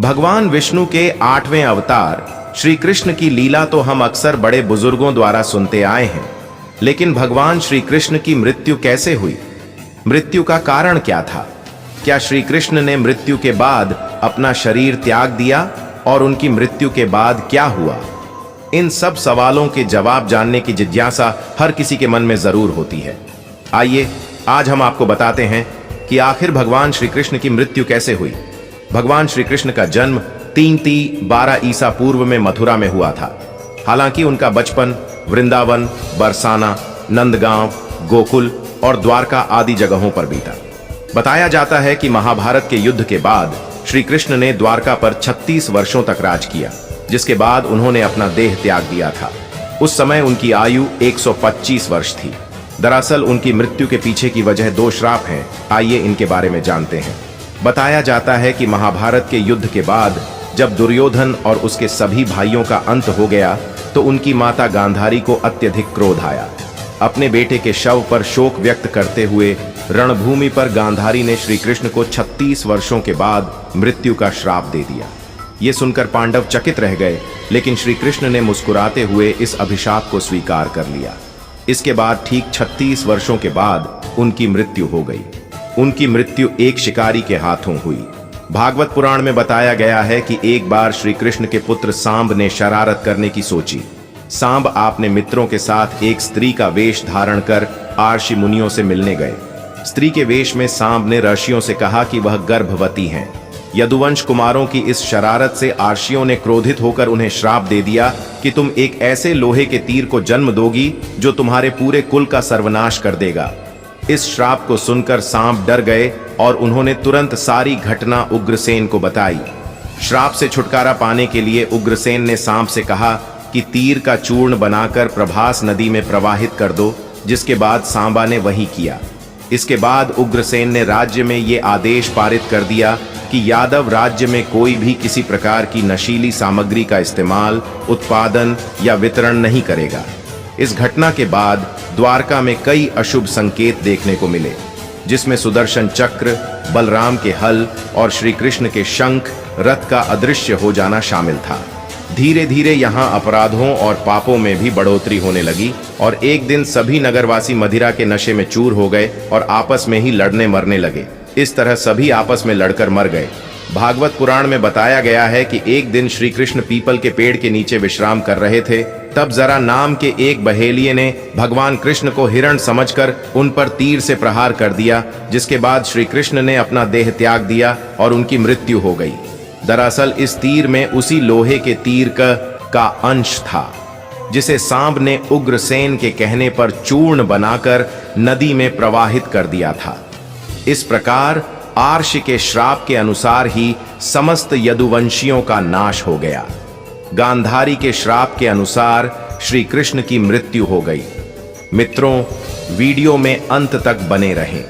भगवान विष्णु के 8वें अवतार श्री कृष्ण की लीला तो हम अक्सर बड़े बुजुर्गों द्वारा सुनते आए हैं, लेकिन भगवान श्री कृष्ण की मृत्यु कैसे हुई? मृत्यु का कारण क्या था? क्या श्री कृष्ण ने मृत्यु के बाद अपना शरीर त्याग दिया और उनकी मृत्यु के बाद क्या हुआ? इन सब सवालों के जवाब जानने की जिज्ञासा हर किसी के मन में जरूर होती है। आइए आज हम आपको बताते हैं कि आखिर भगवान श्री कृष्ण की मृत्यु कैसे हुई। भगवान श्री कृष्ण का जन्म 3-12 ईसा पूर्व में मथुरा में हुआ था। हालांकि उनका बचपन वृंदावन, बरसाना, नंदगांव, गोकुल और द्वारका आदि जगहों पर बीता। बताया जाता है कि महाभारत के युद्ध के बाद श्री कृष्ण ने द्वारका पर 36 वर्षों तक राज किया, जिसके बाद उन्होंने अपना देह त्याग दिया था। उस समय उनकी आयु 125 वर्ष थी। दरअसल उनकी मृत्यु के पीछे की वजह 2 श्राप हैं। आइए इनके बारे में जानते हैं। बताया जाता है कि महाभारत के युद्ध के बाद जब दुर्योधन और उसके सभी भाइयों का अंत हो गया तो उनकी माता गांधारी को अत्यधिक क्रोध आया। अपने बेटे के शव पर शोक व्यक्त करते हुए रणभूमि पर गांधारी ने श्री कृष्ण को 36 वर्षों के बाद मृत्यु का श्राप दे दिया। ये सुनकर पांडव चकित रह गए, लेकिन श्री कृष्ण ने मुस्कुराते हुए इस अभिशाप को स्वीकार कर लिया। इसके बाद ठीक 36 वर्षों के बाद उनकी मृत्यु हो गई। उनकी मृत्यु एक शिकारी के हाथों हुई। भागवत पुराण में बताया गया है कि एक बार श्री कृष्ण के पुत्र सांब ने शरारत करने की सोची। सांब अपने मित्रों के साथ एक स्त्री का वेश धारण कर आर्षि मुनियों से मिलने गए। स्त्री के वेश में सांब ने ऋषियों से कहा कि वह गर्भवती हैं। यदुवंश कुमारों की इस शरारत से आर्षियों ने क्रोधित होकर उन्हें श्राप दे दिया कि तुम एक ऐसे लोहे के तीर को जन्म दोगी जो तुम्हारे पूरे कुल का सर्वनाश कर देगा। इस श्राप को सुनकर सांप डर गए और उन्होंने तुरंत सारी घटना उग्रसेन को बताई। श्राप से छुटकारा पाने के लिए उग्रसेन ने सांप से कहा कि तीर का चूर्ण बनाकर प्रभास नदी में प्रवाहित कर दो, जिसके बाद सांबा ने वही किया। इसके बाद उग्रसेन ने राज्य में ये आदेश पारित कर दिया कि यादव राज्य में कोई भी किसी प्रकार की नशीली सामग्री का इस्तेमाल, उत्पादन या वितरण नहीं करेगा। इस घटना के बाद द्वारका में कई अशुभ संकेत देखने को मिले, जिसमें सुदर्शन चक्र, बलराम के हल और श्री कृष्ण के शंख, रथ का अदृश्य हो जाना शामिल था। धीरे धीरे यहाँ अपराधों और पापों में भी बढ़ोतरी होने लगी और एक दिन सभी नगरवासी मदिरा के नशे में चूर हो गए और आपस में ही लड़ने मरने लगे। इस तरह सभी आपस में लड़कर मर गए। भागवत पुराण में बताया गया है कि एक दिन श्री कृष्ण पीपल के पेड़ के नीचे विश्राम कर रहे थे। तब जरा नाम के एक बहेलिये ने भगवान कृष्ण को हिरण समझकर उन पर तीर से प्रहार कर दिया, जिसके बाद श्री कृष्ण ने अपना देह त्याग दिया और उनकी मृत्यु हो गई। दरअसल इस तीर में उसी लोहे के तीर का अंश था, जिसे सांब ने उग्रसेन के कहने पर चूर्ण बनाकर नदी में प्रवाहित कर दिया था। इस प्रकार आर्षि के श्राप के अनुसार ही समस्त यदुवंशियों का नाश हो गया। गांधारी के श्राप के अनुसार श्री कृष्ण की मृत्यु हो गई। मित्रों, वीडियो में अंत तक बने रहें।